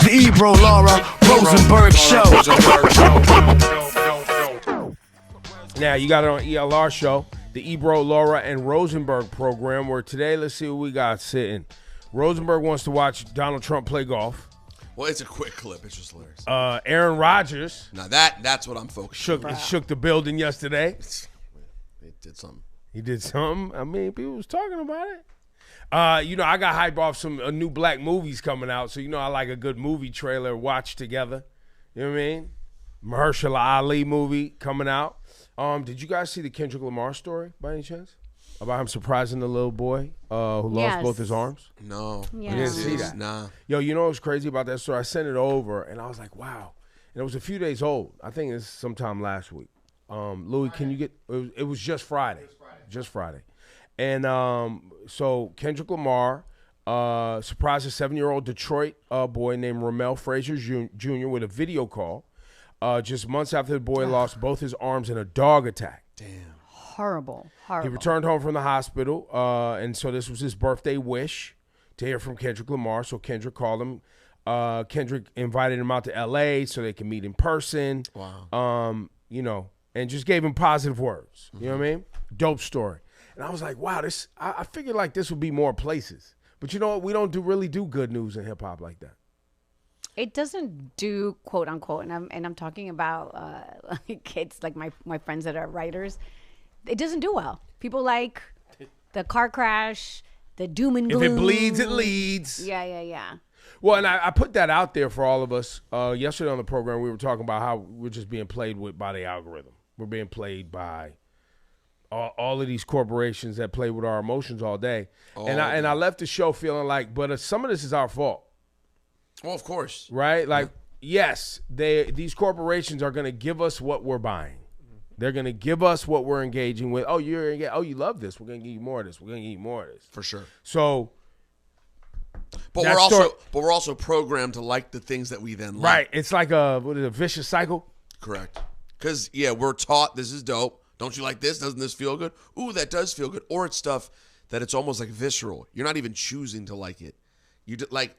the Ebro Rosenberg Show. Now, you got it on ELR Show, the Ebro, Laura, and Rosenberg program, where today, let's see what we got sitting. Rosenberg wants to watch Donald Trump play golf. Well, it's a quick clip. It's just hilarious. Aaron Rodgers. Now, that's what I'm focused on. Shook the building yesterday. It did something. He did something. I mean, people was talking about it. I got hype off some new black movies coming out, so I like a good movie trailer watch together. You know what I mean? Mahershala Ali movie coming out. Did you guys see the Kendrick Lamar story by any chance? About him surprising the little boy who lost both his arms? No. You didn't see that? Nah. Yo, you know what's crazy about that story? I sent it over, and I was like, wow. And it was a few days old. I think it's sometime last week. Louis, can you get – it was just Friday. Just Friday. And so Kendrick Lamar surprised a 7-year-old Detroit boy named Ramel Frazier Jr. with a video call just months after the boy lost both his arms in a dog attack. Damn. Horrible. He returned home from the hospital, and so this was his birthday wish to hear from Kendrick Lamar. So Kendrick called him. Kendrick invited him out to L.A. so they can meet in person. Wow. And just gave him positive words. You know what I mean? Dope story. And I was like, wow, I figured like this would be more places. But you know what? We don't really do good news in hip hop like that. It doesn't do quote unquote, and I'm talking about kids like my friends that are writers. It doesn't do well. People like the car crash, the doom and gloom. If it bleeds, it leads. Yeah. Well, and I put that out there for all of us. Yesterday on the program, we were talking about how we're just being played with by the algorithm. We're being played by all of these corporations that play with our emotions all day. And I left the show feeling like, but some of this is our fault. Well, of course. Right? Like, yes, these corporations are going to give us what we're buying. They're going to give us what we're engaging with. Oh, you love this. We're going to give you more of this. We're going to give you more of this. For sure. So, but we're also programmed to like the things that we then like. Right. It's like a vicious cycle. Correct. Because, we're taught this is dope. Don't you like this? Doesn't this feel good? Ooh, that does feel good. Or it's stuff that it's almost like visceral. You're not even choosing to like it.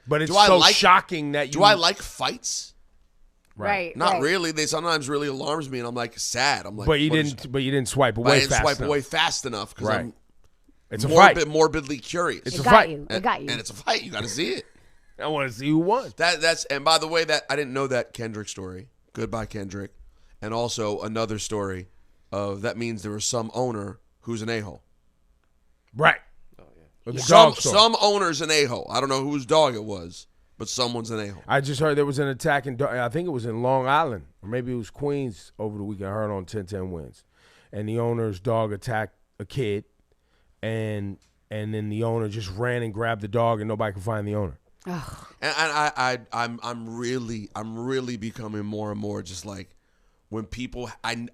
But it's so shocking that you... Do I like fights? Right. Not really. They sometimes really alarms me, and I'm like sad. I'm like, but you didn't swipe away fast enough. I didn't swipe away fast enough because I'm it's a fight. Morbidly curious. It's a fight. It got you. And it's a fight. You got to see it. I want to see who won. And by the way, that I didn't know that Kendrick story. Goodbye, Kendrick. And also another story of that means there was some owner who's an a-hole. Right. Some owner's an a-hole. I don't know whose dog it was, but someone's an a-hole. I just heard there was an attack I think it was in Long Island, or maybe it was Queens over the weekend. I heard on 1010 Wins. And the owner's dog attacked a kid, and then the owner just ran and grabbed the dog, and nobody could find the owner. Ugh. And I'm really becoming more and more just like when people I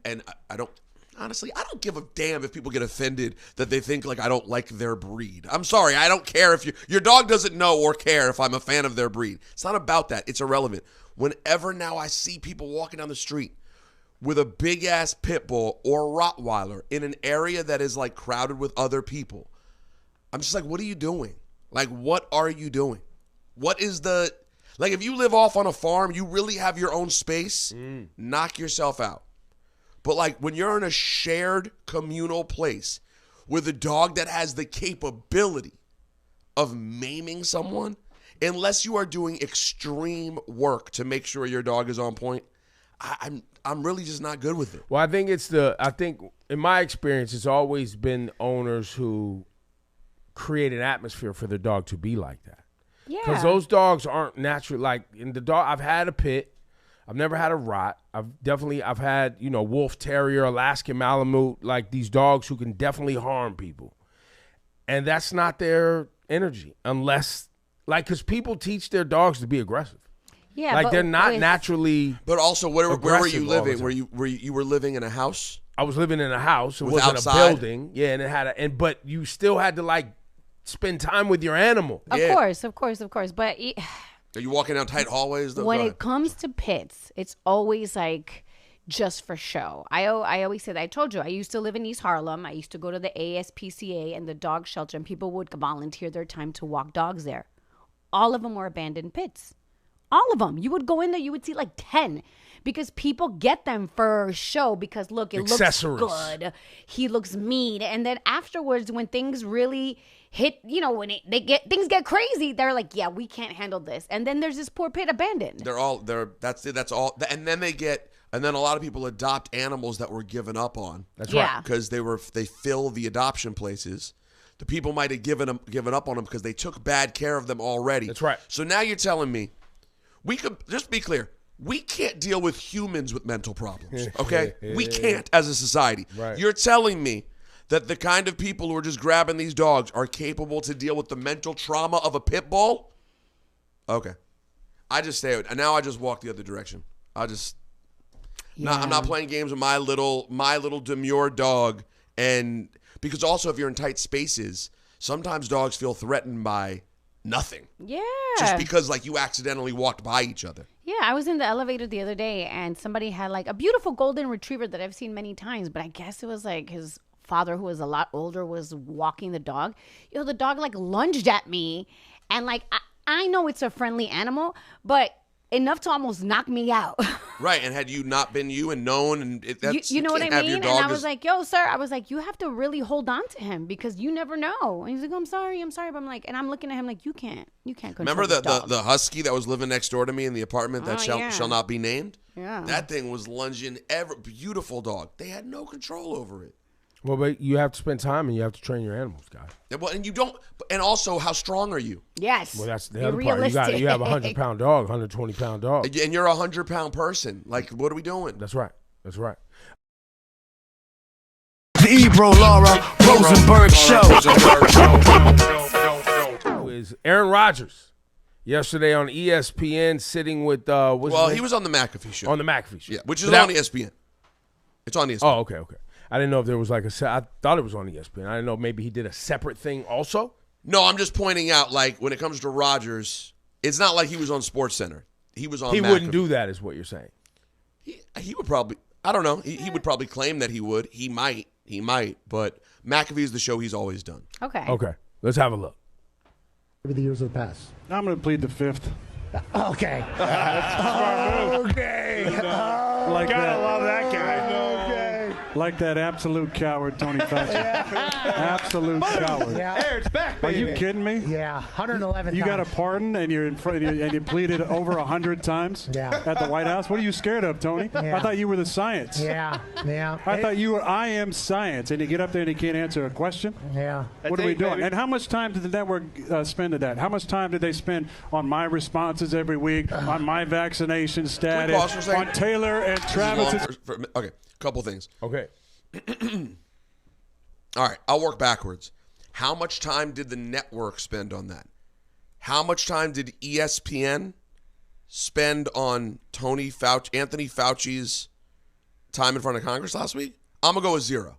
don't. Honestly, I don't give a damn if people get offended that they think like I don't like their breed. I'm sorry. I don't care if your dog doesn't know or care if I'm a fan of their breed. It's not about that. It's irrelevant. Whenever now I see people walking down the street with a big-ass pit bull or Rottweiler in an area that is like crowded with other people, I'm just like, what are you doing? Like, what are you doing? What is like if you live off on a farm, you really have your own space, knock yourself out. But like when you're in a shared communal place with a dog that has the capability of maiming someone, unless you are doing extreme work to make sure your dog is on point, I'm really just not good with it. Well, I think in my experience, it's always been owners who create an atmosphere for their dog to be like that. Yeah. Because those dogs aren't natural. Like in the dog, I've had a pit. I've never had a Rot. I've had, Wolf Terrier, Alaskan Malamute, like these dogs who can definitely harm people. And that's not their energy unless, because people teach their dogs to be aggressive. Yeah, like they're not naturally. But also, where were you living? Were you were living in a house? I was living in a house. It With wasn't outside? a building. Yeah, and it had but you still had to spend time with your animal. Of course. But Are you walking down tight hallways? When it comes to pits, it's always like just for show. I always say that. I told you, I used to live in East Harlem. I used to go to the ASPCA and the dog shelter, and people would volunteer their time to walk dogs there. All of them were abandoned pits. All of them. You would go in there, you would see like 10. Because people get them for show because, look, it looks good. He looks mean. And then afterwards, when things really hit, when things get crazy, they're like, yeah, we can't handle this. And then there's this poor pit abandoned. That's all. And then and then a lot of people adopt animals that were given up on. That's right. Because they fill the adoption places. The people might have given up on them because they took bad care of them already. That's right. So now you're telling me, we could, just be clear, we can't deal with humans with mental problems, okay? We can't as a society. Right. You're telling me that the kind of people who are just grabbing these dogs are capable to deal with the mental trauma of a pit bull? Okay. I just stay, and now I just walk the other direction. I'm not playing games with my little demure dog. And because also if you're in tight spaces, sometimes dogs feel threatened by nothing. Yeah. Just because like you accidentally walked by each other. Yeah, I was in the elevator the other day and somebody had like a beautiful golden retriever that I've seen many times, but I guess it was like his father, who was a lot older, was walking the dog. The dog like lunged at me and like I know it's a friendly animal, but enough to almost knock me out. Right, and had you not been you and known, and you know what I mean? And I was like, yo, sir, I was like, you have to really hold on to him because you never know. And he's like, I'm sorry. But I'm like, and I'm looking at him like, you can't control Remember this dog. the husky that was living next door to me in the apartment that shall not be named? Yeah. That thing was lunging beautiful dog. They had no control over it. Well, but you have to spend time and you have to train your animals, guys. Yeah, well, and you don't. And also, how strong are you? Yes. Well, that's the Be other part. You have a 100-pound dog, 120-pound dog. And you're a 100-pound person. Like, what are we doing? That's right. That's right. The Ebro Rosenberg Show. Is Aaron Rodgers yesterday on ESPN sitting with he was on the McAfee Show. On the McAfee Show. Yeah, which is on ESPN. It's on ESPN. Oh, okay. I didn't know if there was like I thought it was on ESPN. I didn't know maybe he did a separate thing also. No, I'm just pointing out, like, when it comes to Rodgers, it's not like he was on SportsCenter. He was on He McAfee. wouldn't do that is what you're saying. He would probably, I don't know. He would probably claim that he would. He might. But McAfee is the show he's always done. Okay. Let's have a look. Over the years of the past. I'm going to plead the fifth. Okay. Okay. Like Gotta love that guy. Like that absolute coward, Tony Fauci. Absolute coward. Yeah. Hey, it's back, Are baby. you kidding me? Yeah. 111 You got a times. pardon and you're in front and you pleaded over 100 times Yeah. at the White House? What are you scared of, Tony? Yeah. I thought you were the science. Yeah. I thought you were I am science, and you get up there and you can't answer a question? Yeah. What are we it, doing? baby. And how much time did the network spend at that? How much time did they spend on my responses every week, on my vaccination pause for status, a second? on Taylor and Travis's? Okay, couple things. Okay. All right, I'll work backwards. How much time did the network spend on that? How much time did ESPN spend on Anthony Fauci's time in front of Congress last week? I'm going to go with 0.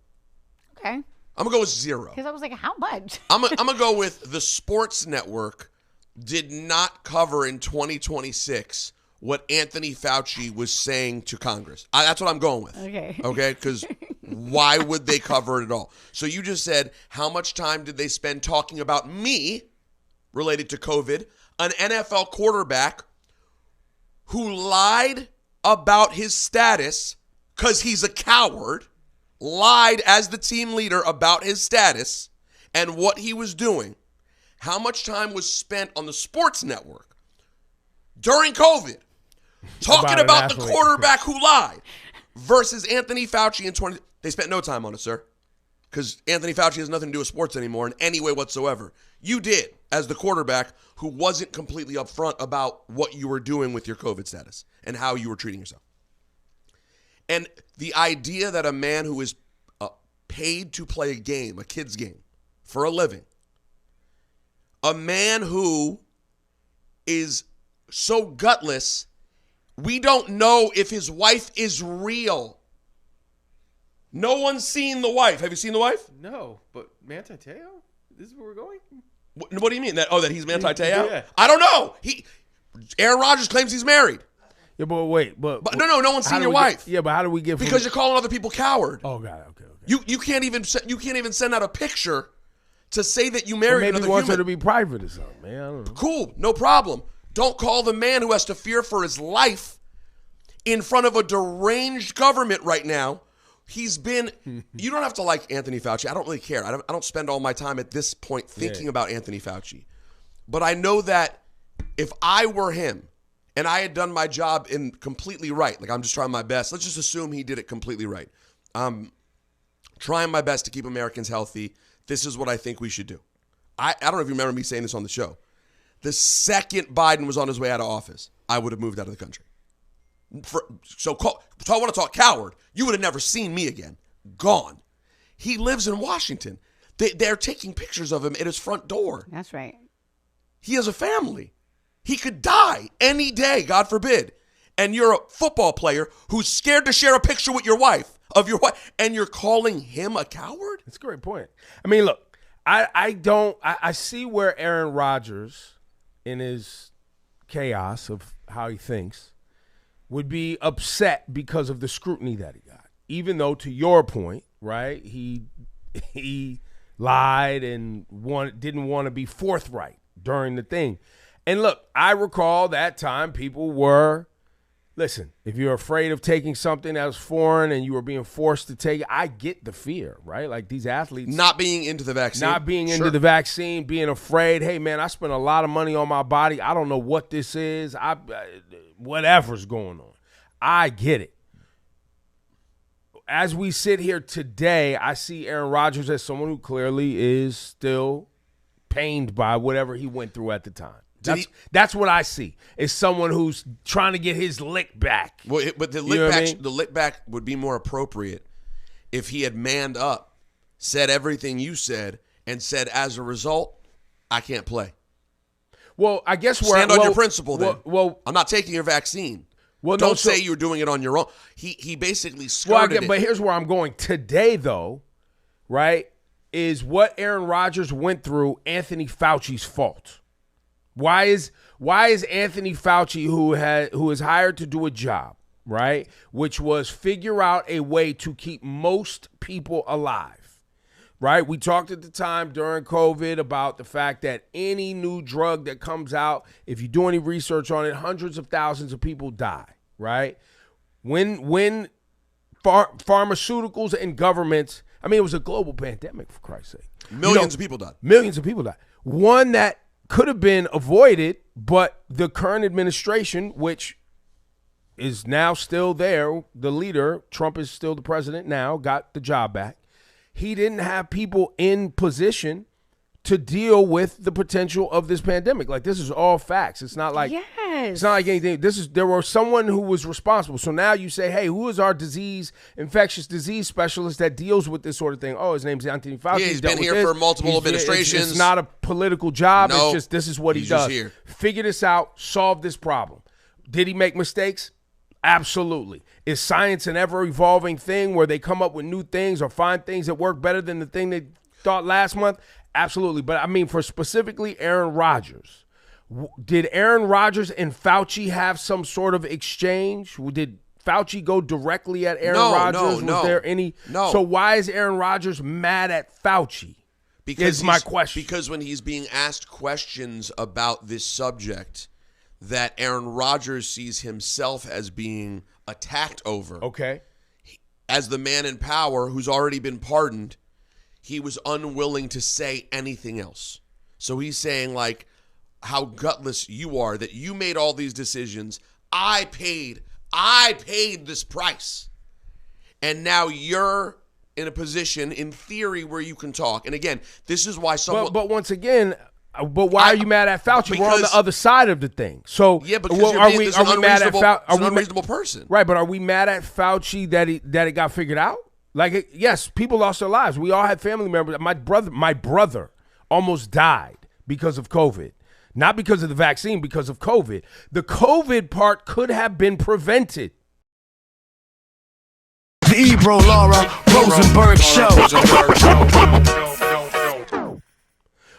Okay. I'm going to go with 0. Because I was like, how much? I'm going to go with the sports network did not cover in 2026 what Anthony Fauci was saying to Congress. That's what I'm going with. Okay. Okay? Because why would they cover it at all? So you just said, how much time did they spend talking about me related to COVID, an NFL quarterback who lied about his status because he's a coward, lied as the team leader about his status and what he was doing. How much time was spent on the sports network during COVID talking about the quarterback who lied versus Anthony Fauci in 20? They spent no time on it, sir, because Anthony Fauci has nothing to do with sports anymore in any way whatsoever. You did, as the quarterback who wasn't completely upfront about what you were doing with your COVID status and how you were treating yourself. And the idea that a man who is paid to play a game, a kid's game, for a living, a man who is so gutless, we don't know if his wife is real. No one's seen the wife. Have you seen the wife? No, but Manti Te'o? This is where we're going? What do you mean? That he's Manti Te'o? Yeah. I don't know. Aaron Rodgers claims he's married. Yeah, but wait, but no one's how seen do your we wife. Yeah, but how do we get? Because you're calling other people coward. Oh, got it. Okay. You can't even send out a picture to say that you Or married maybe another he wants human. her to be private or something, man. I don't know. Cool, no problem. Don't call the man who has to fear for his life in front of a deranged government right now. He's been, you don't have to like Anthony Fauci. I don't really care. I don't spend all my time at this point thinking about Anthony Fauci. But I know that if I were him and I had done my job in completely right, like I'm just trying my best. Let's just assume he did it completely right. I'm trying my best to keep Americans healthy. This is what I think we should do. I don't know if you remember me saying this on the show. The second Biden was on his way out of office, I would have moved out of the country. So I want to talk coward. You would have never seen me again. Gone. He lives in Washington. They're taking pictures of him at his front door. That's right. He has a family. He could die any day, God forbid. And you're a football player who's scared to share a picture with your wife, and you're calling him a coward? That's a great point. I mean, look, I see where Aaron Rodgers, in his chaos of how he thinks, would be upset because of the scrutiny that he got. Even though, to your point, right, he lied and didn't want to be forthright during the thing. And look, I recall that time people were, listen, if you're afraid of taking something that was foreign and you were being forced to take it, I get the fear, right? Like these athletes. Not being into the vaccine. Not being into the vaccine, being afraid, hey, man, I spent a lot of money on my body. I don't know what this is. Whatever's going on. I get it. As we sit here today, I see Aaron Rodgers as someone who clearly is still pained by whatever he went through at the time. That's what I see. Is someone who's trying to get his lick back. Well, but the lick back would be more appropriate if he had manned up, said everything you said, and said, as a result, I can't play. Well, I guess stand on your principle then. Well, I'm not taking your vaccine. Well, don't say you're doing it on your own. He basically skirted it. But here's where I'm going today, though. Right, is what Aaron Rodgers went through Anthony Fauci's fault. Why is Anthony Fauci, who is hired to do a job, right, which was figure out a way to keep most people alive, right? We talked at the time during COVID about the fact that any new drug that comes out, if you do any research on it, hundreds of thousands of people die, right? When pharmaceuticals and governments, I mean, it was a global pandemic, for Christ's sake. Millions of people died. Millions of people died. One that could have been avoided, but the current administration, which is now still there, the leader, Trump is still the president now, got the job back. He didn't have people in position to deal with the potential of this pandemic. Like, this is all facts. It's not like it's not like anything. There was someone who was responsible. So now you say, hey, who is our infectious disease specialist that deals with this sort of thing? Oh, his name's Anthony Fauci. Yeah, he's been here for multiple administrations. It's not a political job. No, it's just this is what he does. Here. Figure this out. Solve this problem. Did he make mistakes? Absolutely. Is science an ever-evolving thing where they come up with new things or find things that work better than the thing they thought last month? Absolutely. But I mean, for specifically Aaron Rodgers, did Aaron Rodgers and Fauci have some sort of exchange? Did Fauci go directly at Aaron Rodgers? Was there any? No. So why is Aaron Rodgers mad at Fauci? Is my question. Because when he's being asked questions about this subject that Aaron Rodgers sees himself as being attacked over. Okay. As the man in power who's already been pardoned, he was unwilling to say anything else. So he's saying, like, how gutless you are, that you made all these decisions. I paid this price. And now you're in a position, in theory, where you can talk. And again, this is why someone... But once again... But why are you mad at Fauci? We're on the other side of the thing. So yeah, because are we mad at Fauci? An unreasonable person, right? But are we mad at Fauci that it got figured out? Like, yes, people lost their lives. We all had family members. My brother almost died because of COVID, not because of the vaccine, because of COVID. The COVID part could have been prevented. The Ebro Rosenberg Show.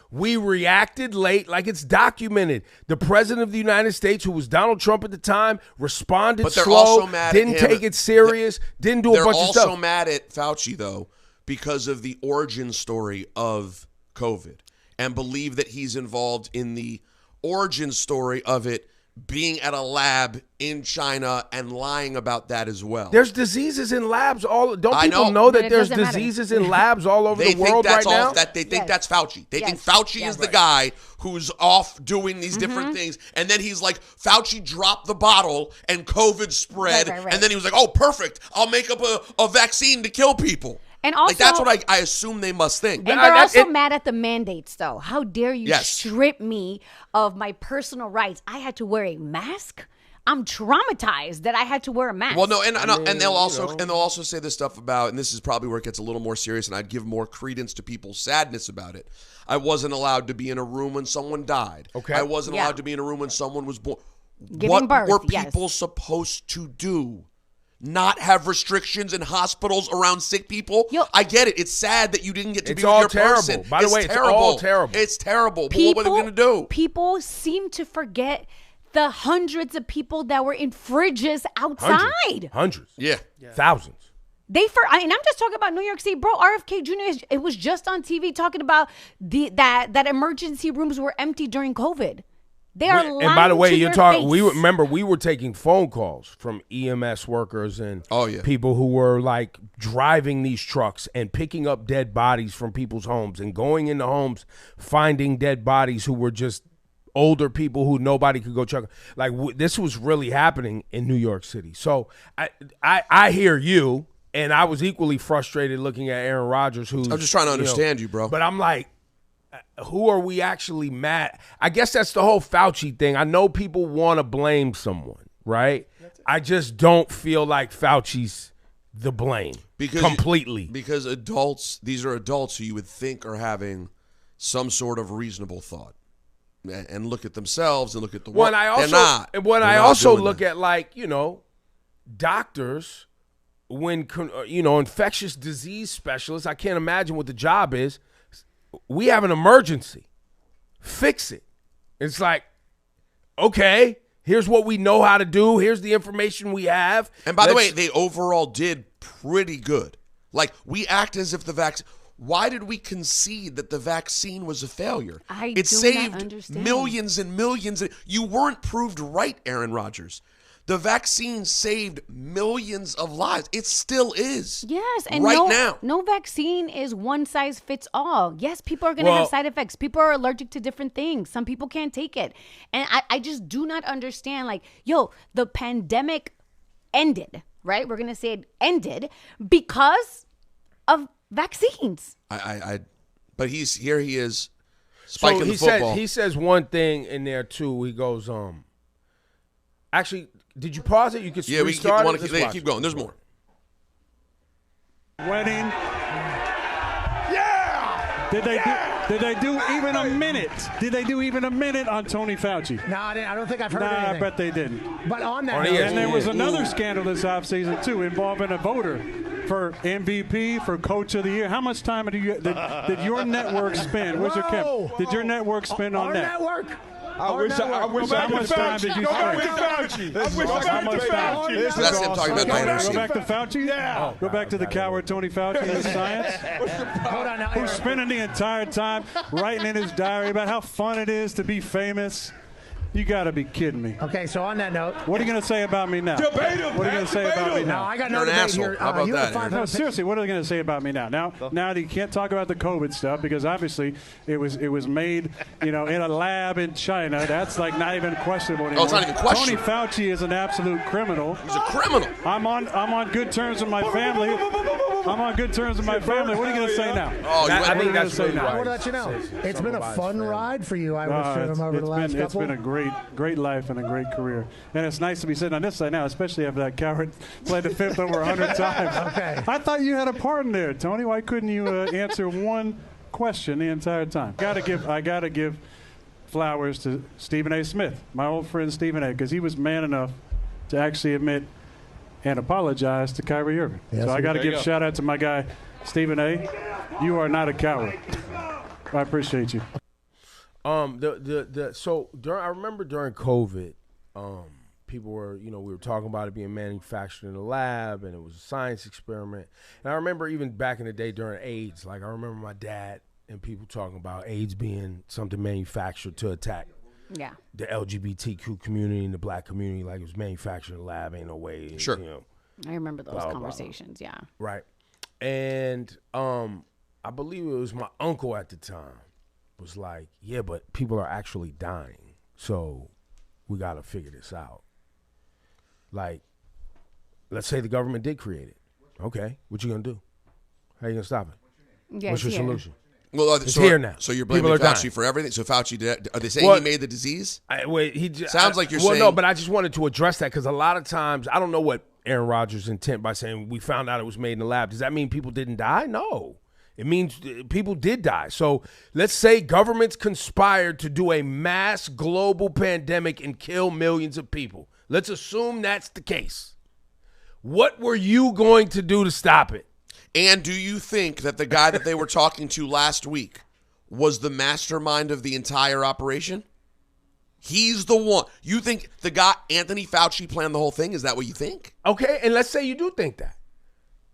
We reacted late, like it's documented. The president of the United States, who was Donald Trump at the time, responded but they're slow, also mad didn't at him. take it serious, didn't do a bunch of stuff. They're also mad at Fauci, though, because of the origin story of COVID and believe that he's involved in the origin story of it being at a lab in China and lying about that as well. There's diseases in labs don't I people know. know But that it there's doesn't matter. diseases in labs all over They the world think that's right now? they think Yes. that's Fauci. They think Yes. Fauci Yes. is the guy who's off doing these different things, and then he's like, Fauci dropped the bottle and COVID spread, Right. and then he was like, oh, perfect, I'll make up a vaccine to kill people. And also, like that's what I assume they must think. And they're also mad at the mandates, though. How dare you Yes. strip me of my personal rights? I had to wear a mask. I'm traumatized that I had to wear a mask. Well, no, and they'll also say this stuff about, and this is probably where it gets a little more serious, and I'd give more credence to people's sadness about it. I wasn't allowed to be in a room when someone died. Okay. I wasn't Yeah. allowed to be in a room when someone was born. Giving What birth, were yes. people supposed to do? Not have restrictions in hospitals around sick people? I get it. It's sad that you didn't get to It's be with all your terrible. person. By the way, it's all terrible. It's terrible. But what are we going to do? People seem to forget the hundreds of people that were in fridges outside. Hundreds. Yeah. Thousands. And I'm just talking about New York City, bro. RFK Jr. It was just on TV talking about that emergency rooms were empty during COVID. They are lying And by the way, to you're your talking. face. We were taking phone calls from EMS workers and Oh, yeah. people who were like driving these trucks and picking up dead bodies from people's homes and going into homes, finding dead bodies who were just older people who nobody could go check. Like this was really happening in New York City. So I hear you, and I was equally frustrated looking at Aaron Rodgers. Who's I'm just trying to understand you, bro. But I'm like, who are we actually mad? I guess that's the whole Fauci thing. I know people want to blame someone, right? I just don't feel like Fauci's the blame completely. Because these are adults who you would think are having some sort of reasonable thought and look at themselves and look at the world. I also look at, like, doctors, when, infectious disease specialists, I can't imagine what the job is. We have an emergency. Fix it. It's like, okay, here's what we know how to do. Here's the information we have. And by the way, they overall did pretty good. Like, we act as if the vaccine. Why did we concede that the vaccine was a failure? I It do not saved understand. millions and millions. You weren't proved right, Aaron Rodgers. The vaccine saved millions of lives. It still is. Yes, and now. no vaccine is one size fits all. Yes, people are going to have side effects. People are allergic to different things. Some people can't take it. And I just do not understand, like, the pandemic ended, right? We're going to say it ended because of vaccines. But he is spiking the football. He says one thing in there too. He goes, actually, did you pause it? You could restart it. Let's watch keep it. going. There's more. Wedding. Yeah. Did they do even a minute? Did they do even a minute on Tony Fauci? No, I don't think I've heard Nah, anything. I bet they didn't. But on that On note, And there was another scandal this offseason, too, involving a voter for MVP, for Coach of the Year. How much time did your network spend? Where's your camera? Did your network spend on our that? network. I wish How much time did you Go back spend? to Fauci. I wish How I much could time? Fauci. This So that's him talking about Go dynasty. back to Fauci? Yeah. Go back to the coward Tony Fauci and his science? Hold on now. Who's spending the entire time writing in his diary about how fun it is to be famous? You got to be kidding me. Okay, so on that note. What are you going to say about me now? Debate him, What are you going to say debate about me him. No, now? I got no You're an debate asshole. here. How about you have that, a Aaron? No, 500 seriously, what are they going to say about me now? Now you can't talk about the COVID stuff because obviously it was made, in a lab in China. That's like not even questionable anymore. it's not even questionable. Tony Fauci is an absolute criminal. He's a criminal. I'm on good terms with my family. I'm on good terms with my family. What are you going to say now? Oh, I think that's say really now? I why want to he let you know. says It's been a something fun about his ride for you, I would assume, over the last it's couple. been a great life and a great career. And it's nice to be sitting on this side now, especially after that coward played the fifth over 100 times. Okay. I thought you had a part in there, Tony. Why couldn't you answer one question the entire time? I gotta give flowers to Stephen A. Smith, my old friend Stephen A., because he was man enough to actually admit and apologize to Kyrie Irving. Yes, So I got to there you give go. shout out to my guy Stephen A. You are not a coward. I appreciate you. I remember during COVID, people were, we were talking about it being manufactured in a lab and it was a science experiment. And I remember even back in the day during AIDS, like I remember my dad and people talking about AIDS being something manufactured to attack Yeah. the LGBTQ community and the black community like it was manufactured in a lab. Ain't no way. Sure. You know, I remember those Blah, blah, conversations. Yeah. right. And I believe it was my uncle at the time was like, yeah, but people are actually dying. So we got to figure this out. Like, let's say the government did create it. Okay. What you going to do? How you going to stop it? Yeah, What's your it's here. solution? Well, It's here now. So you're People blaming are dying. Fauci for everything. So Fauci did. Are they saying Well, he made the disease? Sounds like you're well, saying. no, but I just wanted to address that because a lot of times I don't know what Aaron Rodgers' intent by saying we found out it was made in the lab. Does that mean people didn't die? No. It means people did die. So let's say governments conspired to do a mass global pandemic and kill millions of people. Let's assume that's the case. What were you going to do to stop it? And do you think that the guy that they were talking to last week was the mastermind of the entire operation? He's the one. You think the guy, Anthony Fauci, planned the whole thing? Is that what you think? Okay, and let's say you do think that.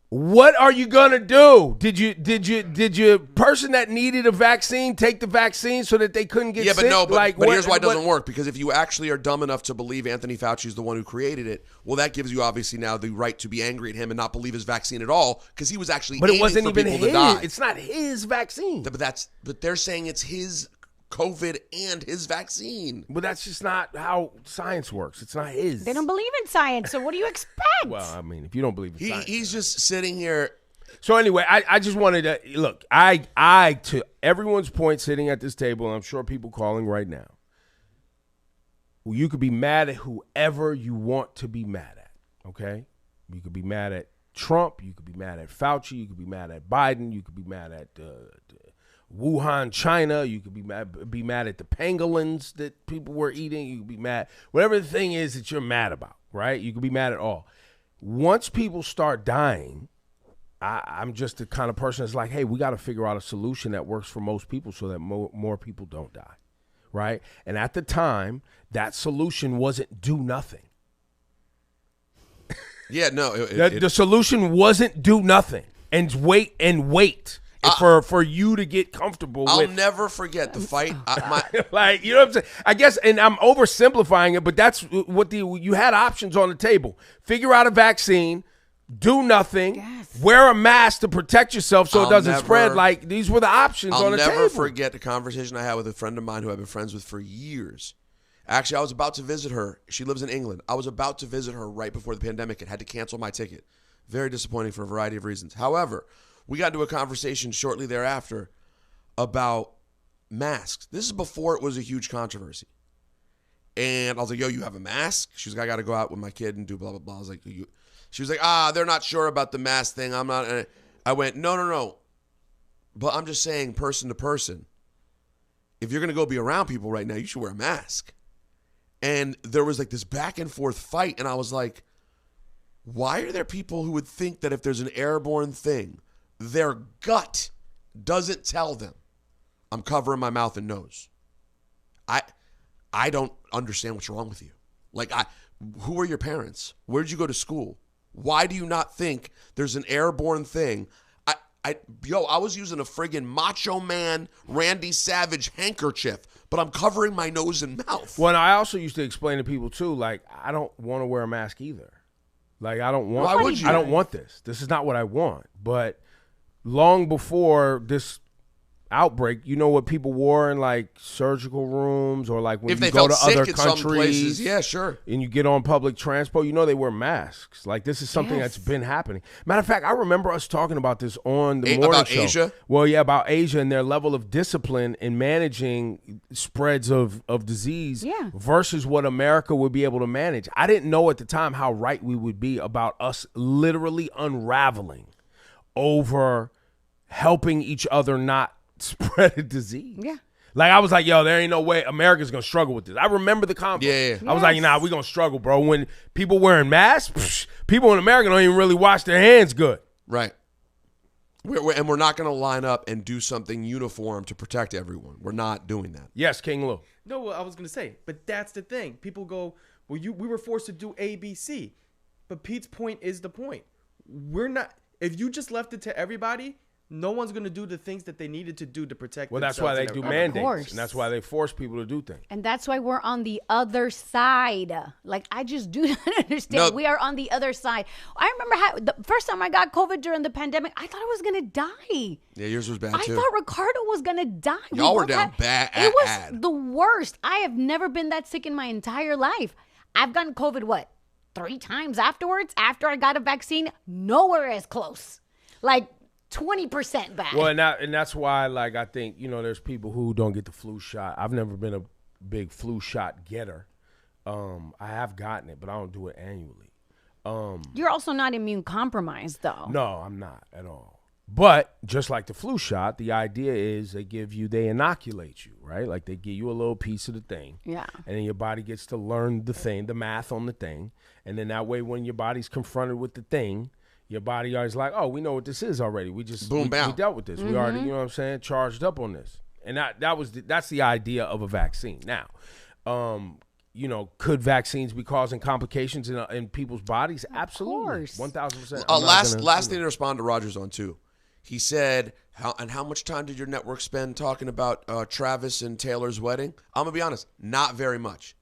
What are you gonna do? Did your person that needed a vaccine take the vaccine so that they couldn't get Yeah, sick? but no, but what, here's why it doesn't work. Because if you actually are dumb enough to believe Anthony Fauci is the one who created it, well, that gives you obviously now the right to be angry at him and not believe his vaccine at all because he was actually But it aiming wasn't for even people his. to die. It's not his vaccine. But they're saying it's his COVID and his vaccine. But that's just not how science works. It's not his. They don't believe in science, so what do you expect? Well, I mean, if you don't believe in science. He's just sitting here. So anyway, I just wanted to look. I to everyone's point, sitting at this table, and I'm sure people calling right now. Well, you could be mad at whoever you want to be mad at. Okay, you could be mad at Trump. You could be mad at Fauci. You could be mad at Biden. You could be mad at Wuhan, China. You could be mad at the pangolins that people were eating. You could be mad. Whatever the thing is that you're mad about, right? You could be mad at all. Once people start dying, I'm just the kind of person that's like, hey, we got to figure out a solution that works for most people so that more people don't die, right? And at the time, that solution wasn't do nothing. Yeah, no. The solution wasn't do nothing and wait. For you to get comfortable I'll with. never forget the fight. Like, you know what I'm saying? I guess, and I'm oversimplifying it, but that's what you had options on the table. Figure out a vaccine, do nothing, wear a mask to protect yourself so it doesn't spread. Like, these were the options on the table. I'll never forget the conversation I had with a friend of mine who I've been friends with for years. Actually, I was about to visit her. She lives in England. I was about to visit her right before the pandemic and had to cancel my ticket. Very disappointing for a variety of reasons. However, we got into a conversation shortly thereafter about masks. This is before it was a huge controversy. And I was like, yo, you have a mask? She was like, I got to go out with my kid and do blah, blah, blah. I was like, she was like, they're not sure about the mask thing. I'm not. I went, no. But I'm just saying, person to person, if you're going to go be around people right now, you should wear a mask. And there was like this back and forth fight. And I was like, why are there people who would think that if there's an airborne thing, their gut doesn't tell them I'm covering my mouth and nose? I don't understand what's wrong with you. Like, who are your parents? Where did you go to school? Why do you not think there's an airborne thing? I was using a friggin' Macho Man Randy Savage handkerchief, but I'm covering my nose and mouth. Well, I also used to explain to people too, like, I don't want to wear a mask either. Like, I don't want. Why would you? I don't want this. This is not what I want. But long before this outbreak, you know what people wore in like surgical rooms or like when if you they go felt to sick other in some countries, places, yeah, sure. and you get on public transport, you know they wear masks. Like, this is something that's been happening. Matter of fact, I remember us talking about this on the morning about show. Asia? Well, yeah, about Asia and their level of discipline in managing spreads of disease versus what America would be able to manage. I didn't know at the time how right we would be about us literally unraveling over helping each other not spread a disease. Yeah. Like, I was like, yo, there ain't no way America's going to struggle with this. I remember the convo. Yeah. I was like, nah, we going to struggle, bro. When people wearing masks, people in America don't even really wash their hands good. Right. We're not going to line up and do something uniform to protect everyone. We're not doing that. Yes, King Lou. No, well, I was going to say, but that's the thing. People go, well, we were forced to do A, B, C. But Pete's point is the point. We're not, if you just left it to everybody, no one's going to do the things that they needed to do to protect Well, themselves. that's why they and do their- mandates, and that's why they force people to do things. And that's why we're on the other side. Like, I just do not understand. No. We are on the other side. I remember the first time I got COVID during the pandemic, I thought I was going to die. Yeah, yours was bad I too. thought Ricardo was going to die. Y'all were both down bad. It was the worst. I have never been that sick in my entire life. I've gotten COVID, 3 times afterwards? After I got a vaccine? Nowhere as close. Like, 20% bad. Well, and that's why, like, I think, there's people who don't get the flu shot. I've never been a big flu shot getter. I have gotten it, but I don't do it annually. You're also not immune compromised, though. No, I'm not at all. But just like the flu shot, the idea is they inoculate you, right? Like they give you a little piece of the thing. Yeah. And then your body gets to learn the math on the thing. And then that way when your body's confronted with the thing, your body always like, oh, we know what this is already. We just Boom, we bam. dealt with this. We already, you know what I'm saying, charged up on this. And that's the idea of a vaccine. Now, could vaccines be causing complications in people's bodies? Absolutely. course. 1,000%. Last thing to respond to Rodgers on too. He said, how much time did your network spend talking about Travis and Taylor's wedding? I'm gonna be honest, not very much.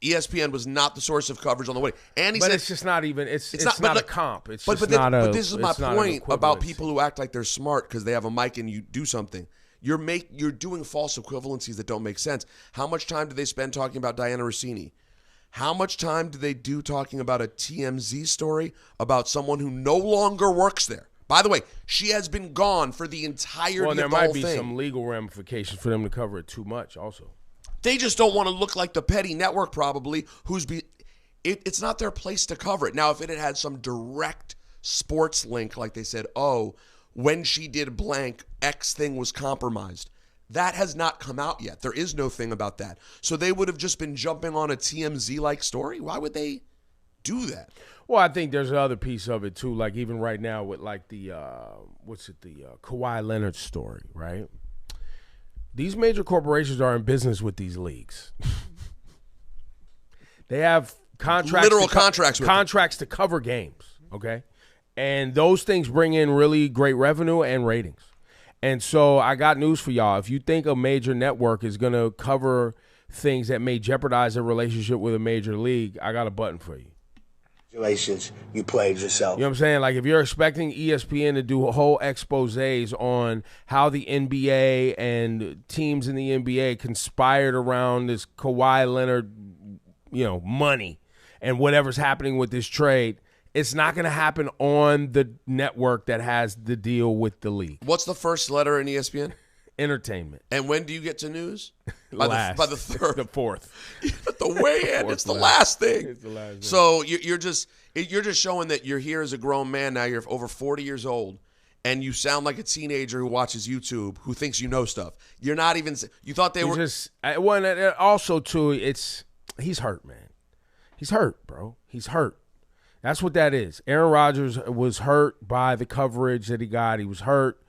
ESPN was not the source of coverage on the wedding, and he But said it's just not even. It's not a comp. It's just but not a. But this is my it's not an point about equivalency. people who act like they're smart because they have a mic and you do something. You're doing false equivalencies that don't make sense. How much time do they spend talking about Diana Rossini? How much time do they do talking about a TMZ story about someone who no longer works there? By the way, she has been gone for the entirety Well, of there the whole might be thing. some legal ramifications for them to cover it too much. Also, They just don't want to look like the petty network probably it's not their place to cover it. Now, if it had some direct sports link, like they said, when she did blank, X thing was compromised. That has not come out yet. There is no thing about that. So they would have just been jumping on a TMZ-like story? Why would they do that? well, I think there's another piece of it too. Like even right now with like the Kawhi Leonard story, right? These major corporations are in business with these leagues. They have contracts to cover games, okay? And those things bring in really great revenue and ratings. And so I got news for y'all. If you think a major network is going to cover things that may jeopardize a relationship with a major league, I got a button for you. Congratulations, you played yourself. You know what I'm saying? Like if you're expecting ESPN to do whole exposés on how the NBA and teams in the NBA conspired around this Kawhi Leonard, money and whatever's happening with this trade, it's not going to happen on the network that has the deal with the league. What's the first letter in ESPN? Entertainment. And when do you get to news? Last. By the third. The fourth. But the way in, it's the last thing. It's the last thing. So you're just showing that you're here as a grown man now. You're over 40 years old, and you sound like a teenager who watches YouTube, who thinks you know stuff. You're not even. You thought they were. Also too, he's hurt, man. He's hurt, bro. He's hurt. That's what that is. Aaron Rodgers was hurt by the coverage that he got. He was hurt.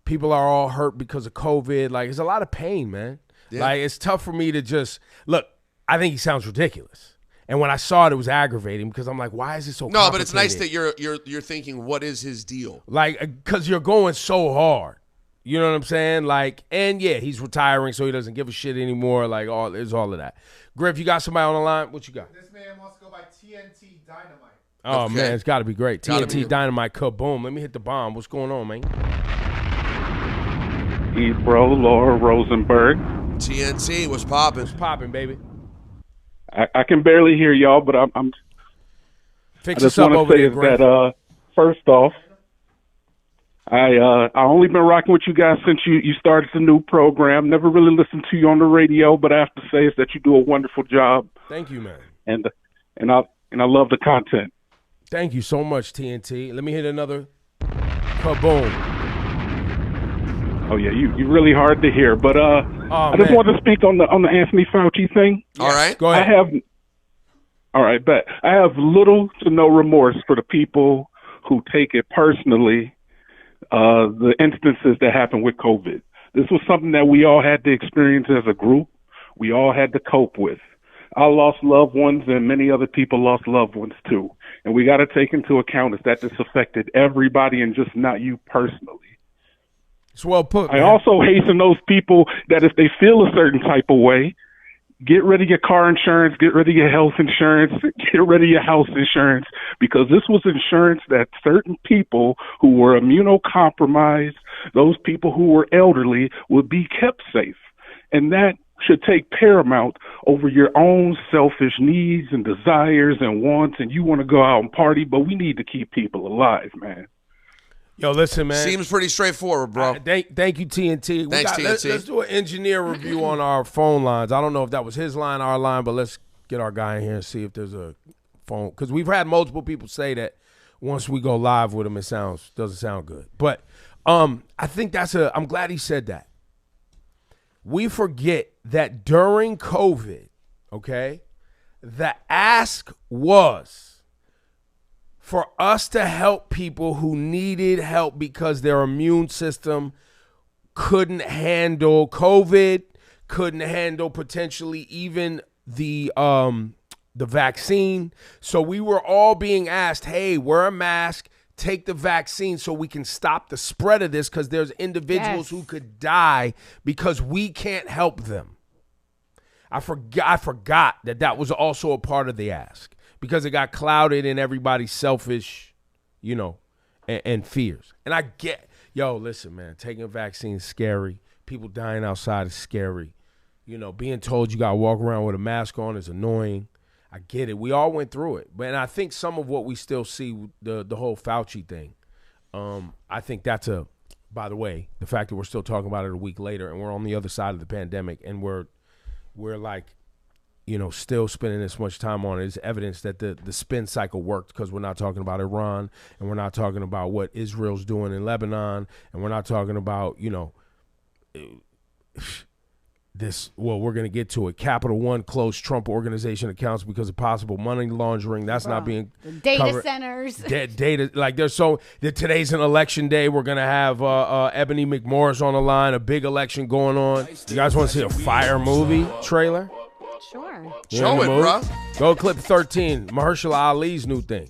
People are all hurt because of COVID. Like, it's a lot of pain, man. Yeah. Like, it's tough for me to just look. I think he sounds ridiculous. And when I saw it, it was aggravating because I'm like, why is it so complicated? No, but it's nice that you're thinking, what is his deal? Like, because you're going so hard. You know what I'm saying? Like, and yeah, he's retiring, so he doesn't give a shit anymore. Like, there's all of that. Griff, you got somebody on the line? What you got? This man wants to go by TNT Dynamite. Oh, Okay. man, it's got to be great. Gotta TNT be. Dynamite, kaboom. Let me hit the bomb. What's going on, man? Ebro Rosenberg. TNT was popping. What's popping, baby? I can barely hear y'all, but I Fix just us up want over to say there, is Griff. that first off, I only been rocking with you guys since you started the new program. Never really listened to you on the radio, but I have to say is that you do a wonderful job, Thank you, man. and I love the content. Thank you so much, TNT. Let me hit another kaboom. Oh yeah, you really hard to hear, but I just man. want to speak on the Anthony Fauci thing. All right. Go I ahead. have little to no remorse for the people who take it personally. The instances that happened with COVID. This was something that we all had to experience as a group. We all had to cope with. I lost loved ones, and many other people lost loved ones too. And we got to take into account is that this affected everybody and just not you personally. It's well put. I man. also hasten those people that if they feel a certain type of way, get rid of your car insurance, get rid of your health insurance, get rid of your house insurance, because this was insurance that certain people who were immunocompromised, those people who were elderly, would be kept safe. And that should take paramount over your own selfish needs and desires and wants, and you want to go out and party, but we need to keep people alive, man. Yo, listen, man. Seems pretty straightforward, bro. Thank you, TNT. Thanks, TNT. Let's do an engineer review on our phone lines. I don't know if that was his line, our line, but let's get our guy in here and see if there's a phone. Because we've had multiple people say that once we go live with him, it doesn't sound good. But I think I'm glad he said that. We forget that during COVID, okay, the ask was for us to help people who needed help because their immune system couldn't handle COVID, couldn't handle potentially even the vaccine. So we were all being asked, hey, wear a mask, take the vaccine so we can stop the spread of this, because there's individuals who could die because we can't help them. I forgot that was also a part of the ask, because it got clouded in everybody's selfish, and fears. And I get, listen, man, taking a vaccine is scary. People dying outside is scary. Being told you got to walk around with a mask on is annoying. I get it. We all went through it. But I think some of what we still see, the whole Fauci thing, I think that's by the way, the fact that we're still talking about it a week later and we're on the other side of the pandemic and we're like, still spending this much time on it is evidence that the spin cycle worked, because we're not talking about Iran and we're not talking about what Israel's doing in Lebanon, and we're not talking about, we're going to get to it. Capital One closed Trump organization accounts because of possible money laundering. That's not being data covered. Centers. Data, like today's an election day. We're going to have Ebony McMorris on the line, a big election going on. You guys want to see a fire movie trailer? Sure. Show it, bro. Go clip 13, Mahershala Ali's new thing.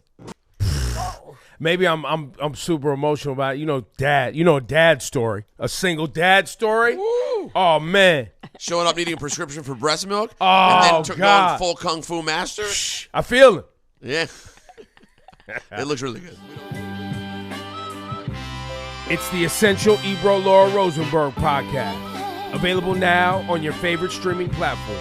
Maybe I'm super emotional about it. Dad. A dad story. A single dad story. Woo. Oh, man. Showing up needing a prescription for breast milk. Oh, and then God. going full Kung Fu Master. I feel it. Yeah. It looks really good. It's the Essential Ebro Laura Rosenberg podcast. Available now on your favorite streaming platform.